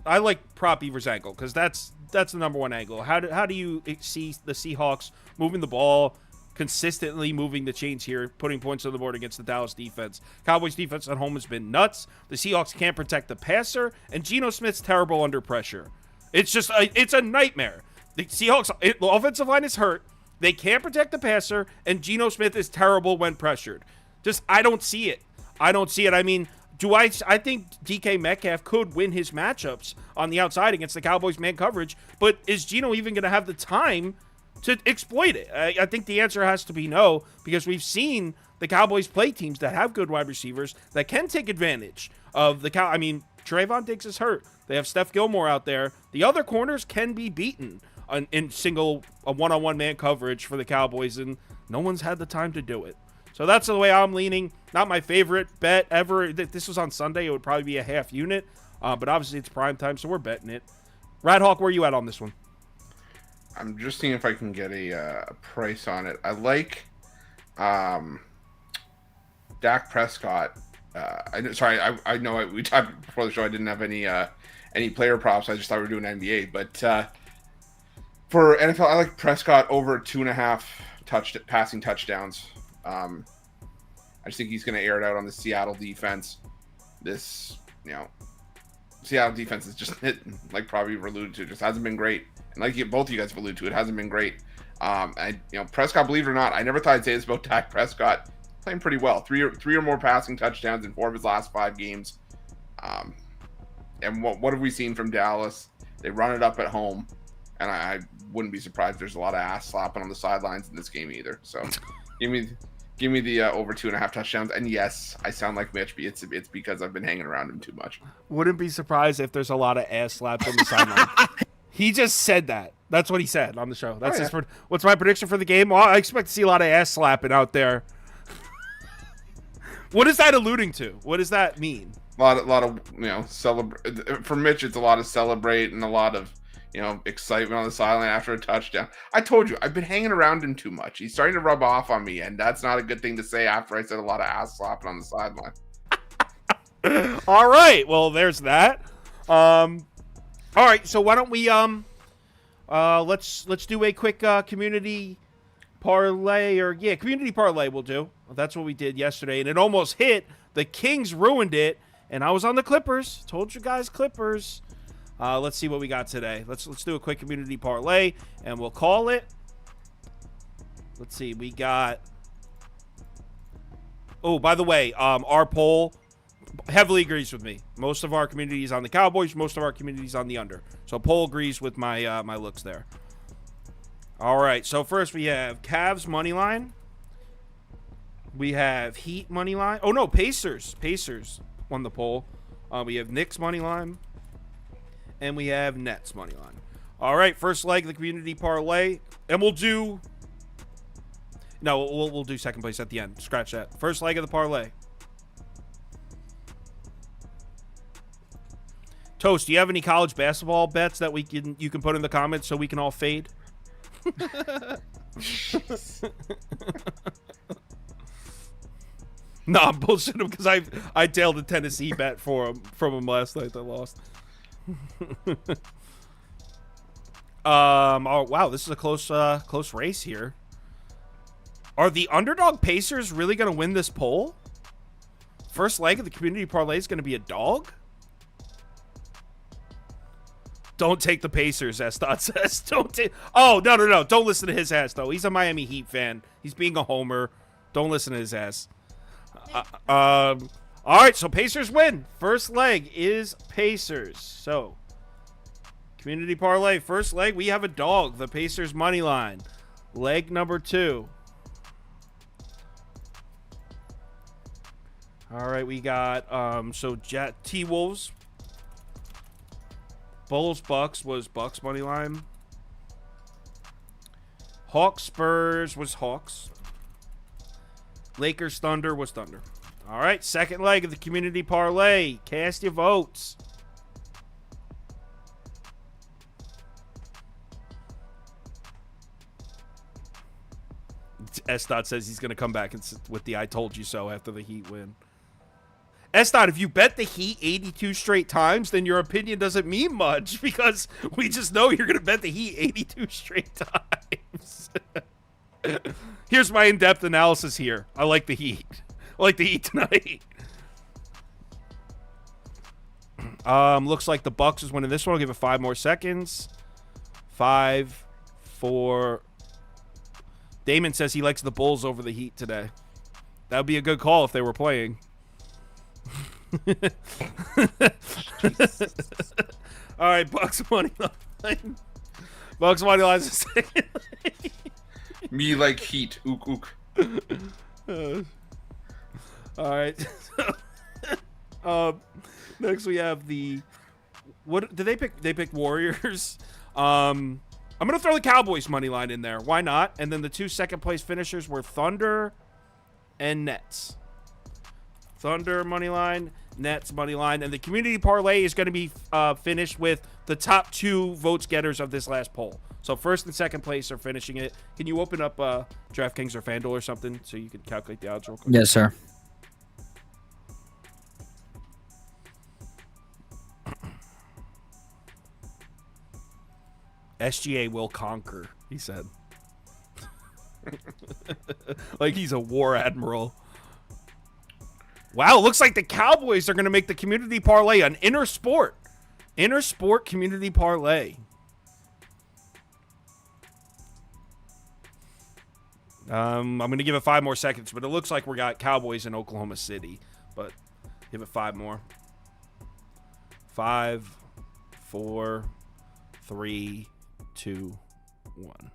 I like Prop Beaver's angle because that's the number one angle. How do you see the Seahawks moving the ball, consistently moving the chains here, putting points on the board against the Dallas defense? Cowboys defense at home has been nuts. The Seahawks can't protect the passer, and Geno Smith's terrible under pressure. It's just it's a nightmare. The Seahawks the offensive line is hurt. They can't protect the passer, and Geno Smith is terrible when pressured. I don't see it. I mean, I think DK Metcalf could win his matchups on the outside against the Cowboys man coverage, but is Geno even going to have the time to exploit it? I think the answer has to be no, because we've seen the Cowboys play teams that have good wide receivers that can take advantage of the I mean, Trayvon Diggs is hurt. They have Steph Gilmore out there. The other corners can be beaten in a one-on-one man coverage for the Cowboys, and no one's had the time to do it. So that's the way I'm leaning. Not my favorite bet ever. If this was on Sunday, it would probably be a half unit, but obviously it's prime time, so we're betting it. Radhawk, where are you at on this one? I'm just seeing if I can get a price on it. I like Dak Prescott. I know we talked before the show. I didn't have any player props. I just thought we were doing NBA. But for NFL, I like Prescott over 2.5 passing touchdowns. I just think he's going to air it out on the Seattle defense. Seattle defense is just, like probably alluded to, just hasn't been great. And like both of you guys have alluded to, it hasn't been great. Prescott, believe it or not, I never thought I'd say this about Dak Prescott. Playing pretty well. Three or more passing touchdowns in 4 of his last 5 games. And what have we seen from Dallas? They run it up at home, and I wouldn't be surprised if there's a lot of ass slapping on the sidelines in this game either. So give me the over 2.5 touchdowns. And yes, I sound like Mitch, but it's because I've been hanging around him too much. Wouldn't be surprised if there's a lot of ass slaps on the sideline. He just said that. That's what he said on the show. That's what's my prediction for the game? Well, I expect to see a lot of ass slapping out there. What is that alluding to? What does that mean? A lot of celebrate. For Mitch, it's a lot of celebrate and a lot of excitement on the sideline after a touchdown. I told you, I've been hanging around him too much. He's starting to rub off on me, and that's not a good thing to say after I said a lot of ass slapping on the sideline. All right, well, there's that. All right, so why don't we let's do a quick community parlay community parlay we'll do. That's what we did yesterday, and it almost hit. The Kings ruined it, and I was on the Clippers. Told you guys, Clippers. Let's see what we got today. Let's do a quick community parlay, and we'll call it. Let's see. We got. Oh, by the way, our poll heavily agrees with me. Most of our community is on the Cowboys. Most of our community is on the under. So poll agrees with my my looks there. All right. So first we have Cavs money line. We have Heat money line. Oh no, Pacers. Pacers won the poll. We have Knicks money line, and we have Nets money line. All right. First leg of the community parlay, and we'll do. No, we'll do second place at the end. Scratch that. First leg of the parlay. Toast, do you have any college basketball bets that you can put in the comments so we can all fade? No, I'm bullshitting him because I tailed a Tennessee bet from him last night that lost. Oh wow, this is a close race here. Are the underdog Pacers really going to win this poll? First leg of the community parlay is going to be a dog? Don't take the Pacers, S-Dot says. Don't take. Oh, no. Don't listen to his ass, though. He's a Miami Heat fan. He's being a homer. Don't listen to his ass. All right, so Pacers win. First leg is Pacers. So, community parlay. First leg, we have a dog. The Pacers money line. Leg number 2. All right, we got T-Wolves. Bulls Bucks was Bucks money line. Hawks Spurs was Hawks. Lakers Thunder was Thunder. All right, second leg of the community parlay. Cast your votes. S-Dot says he's going to come back with the I told you so after the Heat win. S-Dot, if you bet the Heat 82 straight times, then your opinion doesn't mean much because we just know you're going to bet the Heat 82 straight times. Here's my in-depth analysis here. I like the Heat. I like the Heat tonight. Looks like the Bucks is winning this one. I'll give it 5 more seconds. 5, 4. Damon says he likes the Bulls over the Heat today. That would be a good call if they were playing. All right, Bucks money line. Bucks money line is the second. Me like Heat. Ook ook. All right. Next we have the. What did they pick? They picked Warriors. I'm gonna throw the Cowboys money line in there. Why not? And then the 2 second place finishers were Thunder and Nets. Thunder money line, Nets money line, and the community parlay is going to be finished with the top 2 votes getters of this last poll. So first and second place are finishing it. Can you open up DraftKings or FanDuel or something so you can calculate the odds real quick? Yes, sir. SGA will conquer, he said. Like he's a war admiral. Wow, looks like the Cowboys are going to make the community parlay an inner sport. Inner sport community parlay. I'm going to give it 5 more seconds, but it looks like we got Cowboys in Oklahoma City. But give it 5 more. 5, 4, 3, 2, 1.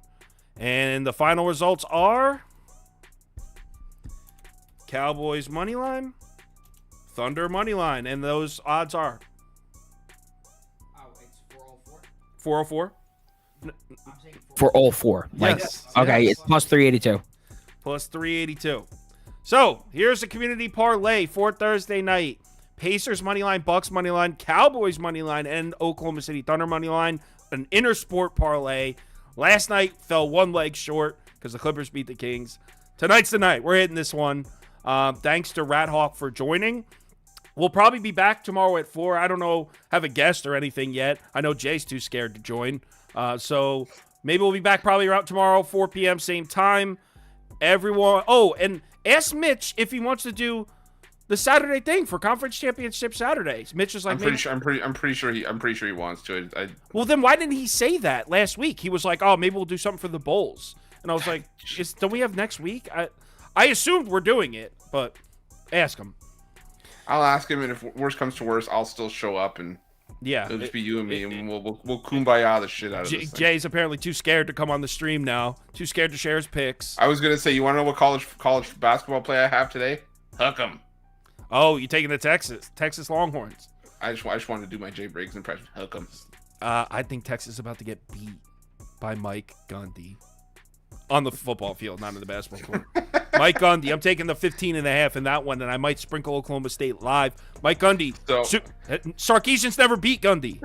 And the final results are Cowboys money line, Thunder money line, and those odds are it's 404. 404. For all 4. Yes. Okay, Yes. it's plus 382. Plus 382. So here's the community parlay for Thursday night. Pacers money line, Bucks money line, Cowboys money line, and Oklahoma City Thunder money line. An intersport parlay. Last night fell 1 leg short because the Clippers beat the Kings. Tonight's the night. We're hitting this one. Thanks to Rat Hawk for joining. We'll probably be back tomorrow at 4. I don't know, have a guest or anything yet. I know Jay's too scared to join. So maybe we'll be back probably around tomorrow, 4 p.m., same time. Everyone. Oh, and ask Mitch if he wants to do the Saturday thing for Conference Championship Saturdays. Mitch is like, I'm pretty sure he wants to. Well, then why didn't he say that last week? He was like, oh, maybe we'll do something for the Bulls. And I was like, don't we have next week? I assumed we're doing it, but ask him. I'll ask him, and if worst comes to worst, I'll still show up, and yeah, it'll just be you and me, and we'll kumbaya the shit out of this thing. Jay's apparently too scared to come on the stream now. Too scared to share his picks. I was gonna say, you want to know what college basketball play I have today? Hook 'em. Oh, you taking the Texas Longhorns? I just wanted to do my Jay Briggs impression. Hook 'em. I think Texas is about to get beat by Mike Gundy on the football field, not in the basketball court. Mike Gundy. I'm taking the 15.5 in that one, and I might sprinkle Oklahoma State live. Mike Gundy. Sarkisian's never beat Gundy.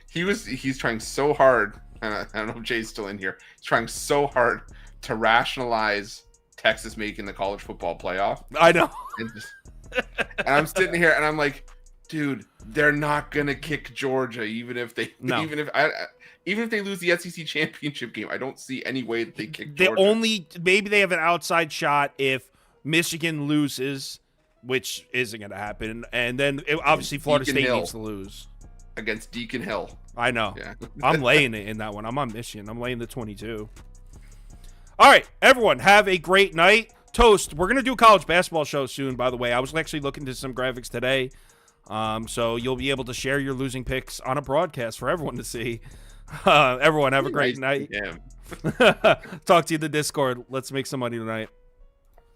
He's trying so hard, and I don't know if Jay's still in here. He's trying so hard to rationalize Texas making the college football playoff. I know. And I'm sitting here, and I'm like, dude, they're not gonna kick Georgia, even if they lose the SEC championship game. I don't see any way that they kick Georgia. Maybe they have an outside shot if Michigan loses, which isn't going to happen, and then obviously Florida State needs to lose against Deacon Hill. I know. Yeah. I'm laying it in that one. I'm on Michigan. I'm laying the 22. All right, everyone, have a great night. Toast. We're going to do a college basketball show soon, by the way. I was actually looking to some graphics today. So you'll be able to share your losing picks on a broadcast for everyone to see. Everyone have a great night. Damn. Talk to you in the Discord. Let's make some money tonight.